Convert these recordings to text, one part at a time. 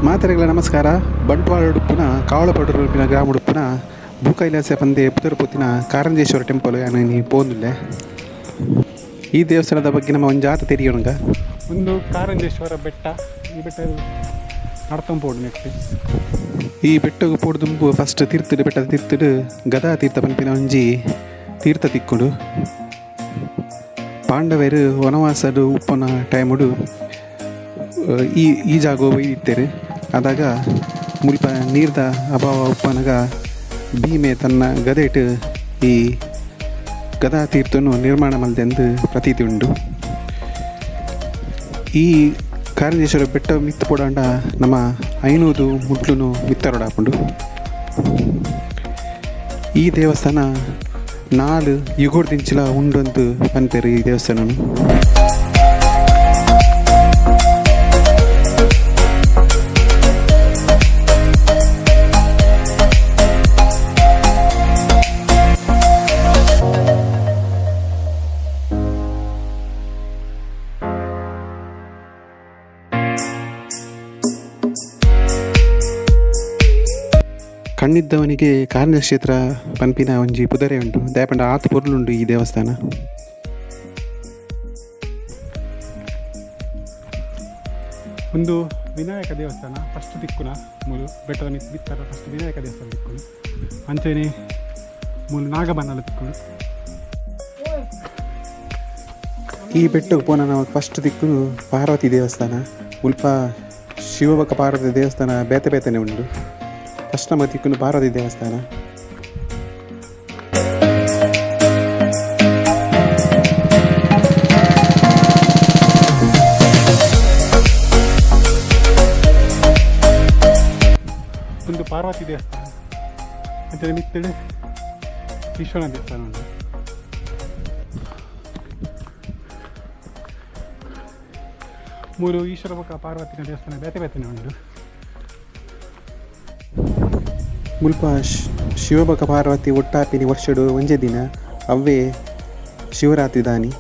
ಮಾತರೆಗಳ ನಮಸ್ಕಾರ. ಬಂಟ್ವಾಳ ಉಡುಪಿನ ಕಾವಳಪಡೂರು ಉಡುಪಿನ ಗ್ರಾಮ ಉಡುಪಿನ ಭೂಕೈಲಾಸ ಪಂದೆ ಪುತ್ತೂರುಪುತ್ತಿನ ಕಾರಂಜೇಶ್ವರ ಟೆಂಪಲ್ ನಾನು ಪೋಂದಿಲ್ಲೆ. ಈ ದೇವಸ್ಥಾನದ ಬಗ್ಗೆ ನಮ್ಮ ಒಂದು ಜಾತ ತೆರೆಯೋಣ. ಒಂದು ಕಾರಂಜೇಶ್ವರ ಬೆಟ್ಟ. ಈ ಬೆಟ್ಟ ನಡ್ತಂಪೋಡು ನೆಕ್ಸ್ಟ್ ಈ ಬೆಟ್ಟಗೆ ಪೋಡ್ದುಂಬು ಫಸ್ಟ್ ತೀರ್ಥಡು ಬೆಟ್ಟದ ತೀರ್ಥಡು ಗದಾ ತೀರ್ಥ ಪಂಪಿನ ಒಂಜಿ ತೀರ್ಥ ತಿಕ್ಕುಡು. ಪಾಂಡವರು ವನವಾಸಡು ಉಪ್ಪನ ಟೈಮುಡು ಈ ಜಾಗ ಒಯ್ದಿತ್ತೇರು. ಆದಾಗ ಮುಲ್ಪ ನೀರ್ದ ಅಭಾವ ಉಪ್ಪನಾಗ ಭೀಮೆ ತನ್ನ ಗದೆಟ್ ಈ ಗದಾ ತೀರ್ಥನು ನಿರ್ಮಾಣ ಮಲ್ದೆಂದು ಪ್ರತೀತಿ ಉಂಡು. ಈ ಕಾರಂಜೇಶ್ವರ ಬೆಟ್ಟ ಮಿತ್ತು ಪೋಡಾಂಡ ನಮ್ಮ ಐನೂದು ಮುಟ್ಲು ಮಿತ್ತರೊಡಾಪುಂಡು. ಈ ದೇವಸ್ಥಾನ 4 ಯುಗೋಡ್ದಿಂಚಲ ಉಂಡೊಂದು ಪಂತೇರು ಈ ದೇವಸ್ಥಾನ. ಕಣ್ಣಿದ್ದವನಿಗೆ ಕಾರ್ಯಕ್ಷೇತ್ರ ಪಂಪಿನ ಒಂಜಿ ಪುದರೆ ಉಂಟು. ದಯಪಂಡ ಆತು ಪೊರ್ಲುಂಡು ಈ ದೇವಸ್ಥಾನ. ಒಂದು ವಿನಾಯಕ ದೇವಸ್ಥಾನ ಫಸ್ಟ್ ದಿಕ್ಕುನ ಮೂಲು ಬೆಟ್ಟದ ಬಿತ್ತರ ಫಸ್ಟ್ ವಿನಾಯಕ ದೇವಸ್ಥಾನ ದಿಕ್ಕುನು ಅಂಚೆನೆ ಮೂಲು ನಾಗಬನ್ನಲ ದಿಕ್ಕುನು. ಈ ಬೆಟ್ಟಕ್ಕೆ ಪೋನ ನಾವು ಫಸ್ಟ್ ದಿಕ್ಕುನು ಪಾರ್ವತಿ ದೇವಸ್ಥಾನ. ಉಲ್ಪ ಶಿವಭಕ ಪಾರ್ವತಿ ದೇವಸ್ಥಾನ ಬೇತೆ ಬೇತೆನೆ ಉಂಡು. ಫಸ್ಟ್ ನಮ್ಮ ದಿಕ್ಕುನು ಪಾರ್ವತಿ ದೇವಸ್ಥಾನ. ಒಂದು ಪಾರ್ವತಿ ದೇವಸ್ಥಾನ ಅದರ ಮಿತ್ತಡೆ ಈಶ್ವರನ ದೇವಸ್ಥಾನ ಉಂಟು. ಮೂರು ಈಶ್ವರ ಬೊಕ್ಕ ಪಾರ್ವತಿನ ದೇವಸ್ಥಾನ ಬೇತೆ ಬೇತೆನೆ ಉಂಟು. ಮುಲ್ಪ ಶಿವಭಕ ಪಾರ್ವತಿ ಒಟ್ಟಾಪಿನಿ ವರ್ಷಡು ಒಂಜೆ ದಿನ ಅವೇ ಶಿವರಾತ್ರಿ ದಾನಿ.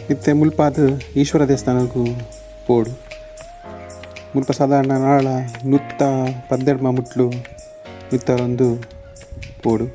ಮತ್ತೆ ಮುಲ್ಪ ಅದು ಈಶ್ವರ ದೇವಸ್ಥಾನಕ್ಕೂ ಪೋಡು. ಮುಲ್ಪ ಸಾಧಾರಣ ನಾಳ 112 ಮುಟ್ಲು ಮಿತ್ತರೊಂದು ಪೋಡು.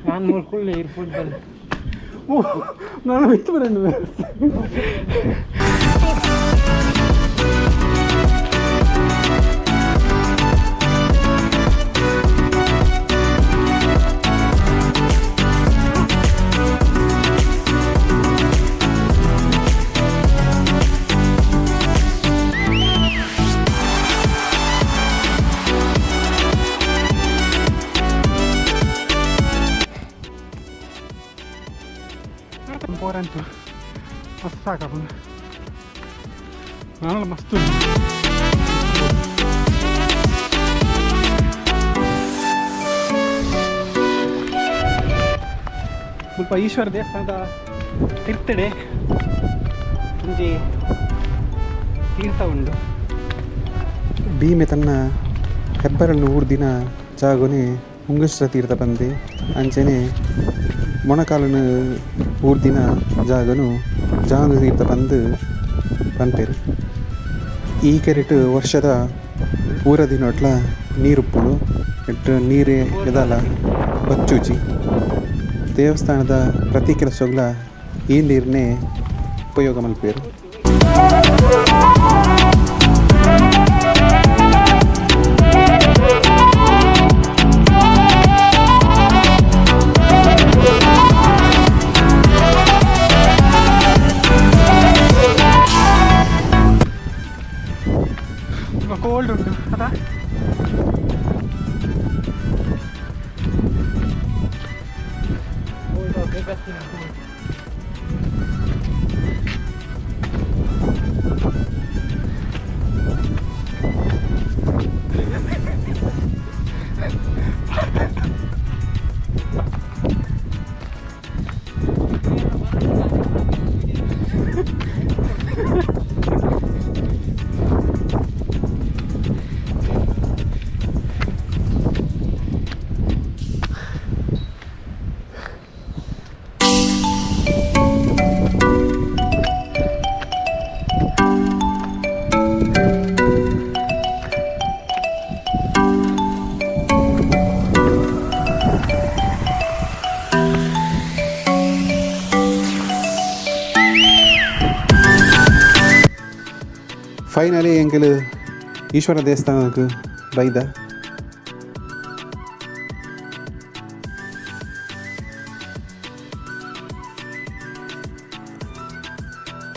ನಾನು ನೋಡ್ಕೊಳ್ಳಿ ಏರ್ಪೋರ್ಟ್ ನಾನು ಇತ್ತು ಬರೋಣ. ಪೋರಂತು ಮಸ್ತ್ ಸಾಕಾಪುಂಡು. ನಾನು ಮಸ್ತ್ ಸ್ವಲ್ಪ ಈಶ್ವರ ದೇವಸ್ಥಾನದ ತೀರ್ಥಡೆ ಒಂಜಿ ತೀರ್ಥ ಉಂಡು. ಭೀಮೆ ತನ್ನ ಹೆಬ್ಬರನ್ನು ಊರ್ದಿನ ಜಾಗನೆ ಮುಂಗಶ್ರ ತೀರ್ಥ ಬಂದೆ ಅಂಚೆನೆ ಮೊಣಕಾಲನ ಊರ್ದಿನ ಜಾಗನು ಜಾನು ತೀರ್ಥ ಬಂದು ಪನ್ಪೇರು. ಈ ಕೆರೆಟ್ ವರ್ಷದ ಪೂರ ದಿನೊಟ್ಲ ನೀರುಪ್ಪುಡು ಎಟ್ಟು ನೀರೇ ಎದಲ ಬಚ್ಚುಜಿ. ದೇವಸ್ಥಾನದ ಪ್ರತಿ ಕೆಲಸಗಳ ಈ ನೀರನ್ನೇ ಉಪಯೋಗ ಮಲ್ಪೇರು. ಕೋಲ್ಡ್ ಉಂಟು ಅದ ಫೈನಲಿ ಎಂಕಲ್ ಈಶ್ವರ ದೇವಸ್ಥಾನಕ್ಕೆ ಬೈದ.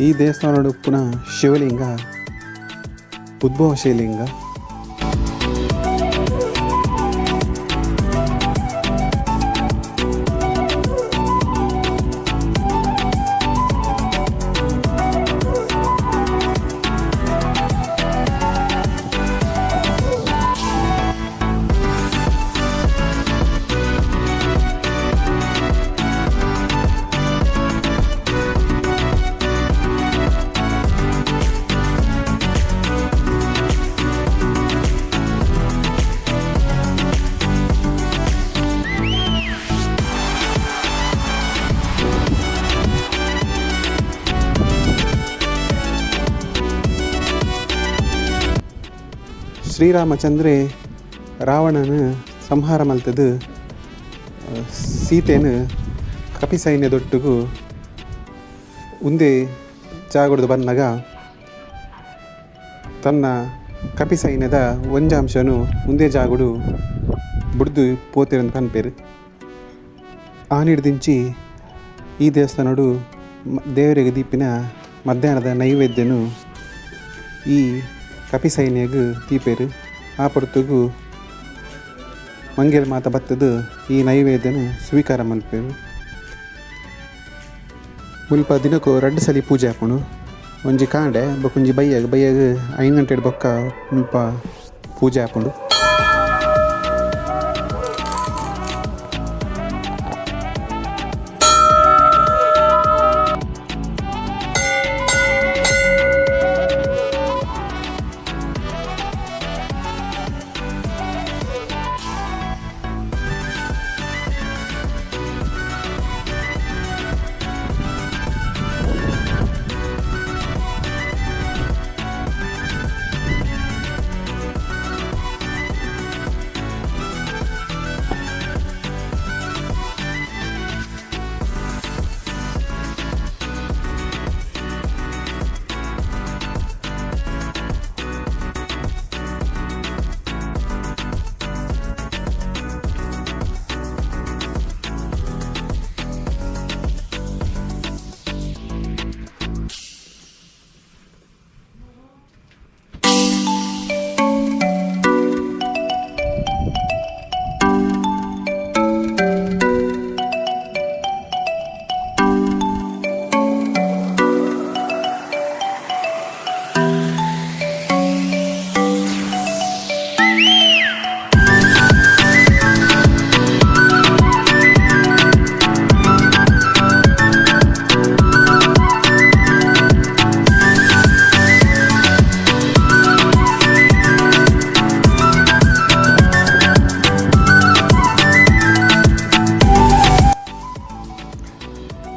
ಈ ದೇವಸ್ಥಾನ ಪುನಃ ಶಿವಲಿಂಗ, ಉದ್ಭವ ಶಿವಲಿಂಗ. ಶ್ರೀರಾಮಚಂದ್ರೆ ರಾವಣನ ಸಂಹಾರ ಮಲ್ತದು ಸೀತೆನ ಕಪಿ ಸೈನ್ಯದೊಟ್ಟಿಗೂ ಒಂದೇ ಜಾಗಡ್ದು ಬಂದಾಗ ತನ್ನ ಕಪಿ ಸೈನ್ಯದ ಒಂಜಾಂಶನು ಒಂದೇ ಜಾಗಡು ಬುಡ್ದು ಪೋತಿರಂತ ಅನ್ಪೇರು. ಆ ಹಿಡ್ದಿಂಚಿ ಈ ದೇವಸ್ಥಾನಡು ದೇವರಿಗೆ ದೀಪಿನ ಮಧ್ಯಾಹ್ನದ ನೈವೇದ್ಯನು ಈ ಕಪಿ ಸೈನ್ಯಗೂ ದೀಪೇರು. ಆ ಪೊರ್ತುಗು ಮಂಗೇಲ್ ಮಾತ ಬತ್ತದು ಈ ನೈವೇದ್ಯನ ಸ್ವೀಕಾರ ಮಲ್ಪೇರು. ಮುಲ್ಪ ದಿನಕ್ಕೂ 2 ಸಲ ಪೂಜೆ ಹಾಕೋಣ. ಒಂಜಿ ಕಾಂಡೆ ಬೊಕೊಂಜಿ ಬೈಯಾಗ 5 ಗಂಟೆ ಬೊಕ್ಕ ಮುಲ್ಪ ಪೂಜೆ ಹಾಕೊಂಡು.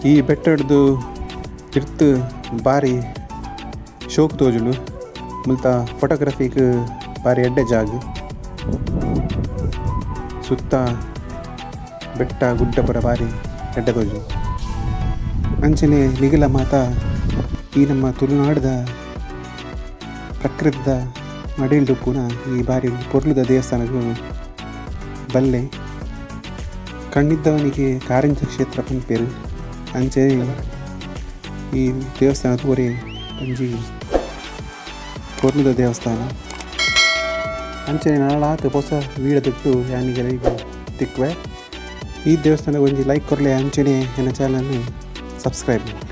ಈ ಬೆಟ್ಟ ಹಿಡ್ದು ಇರ್ತು ಭಾರಿ ಶೋಕ್ ತೋಜುಂಡು ಮುಲ್ತ ಫೋಟೋಗ್ರಫಿಗೆ ಭಾರಿ ಎಡ್ಡೆ ಜಾಗ. ಸುತ್ತ ಬೆಟ್ಟ ಗುಡ್ಡ ಪುರ ಭಾರಿ ಎಡ್ಡೆ ತೋಜುಂಡು. ಅಂಚನೆ ನಿಗಲ ಮಾತ ಈ ನಮ್ಮ ತುಳುನಾಡದ ಪ್ರಕೃತಿದ ಮಡಿಲ್ದು ಪುನ ಈ ಬಾರಿ ಪೊರ್ಲುದ ದೇವಸ್ಥಾನಗಳು ಬಲ್ಲೆ ಕಣ್ಣಿದ್ದವನಿಗೆ ಕಾರಿಂಜ ಕ್ಷೇತ್ರ ಪಂಪೇರು. ಅಂಚೆ ಈ ದೇವಸ್ಥಾನ ತೋರೆ ಒಂಜಿ ಪೊರ್ಲುದ ದೇವಸ್ಥಾನ. ಅಂಚೆ ನಾಳಾತ ಹೊಸ ವೀಡಿಯೋ ಯಾನಿಗೆ ತಿಕ್ವೆ. ಈ ದೇವಸ್ಥಾನ ಒಂಜಿ ಲೈಕ್ ಕೊರಲೆ ಅಂಚನೆ ನನ್ನ ಚಾನಲ್ನ ಸಬ್ಸ್ಕ್ರೈಬ್ ಮಾಡಿ.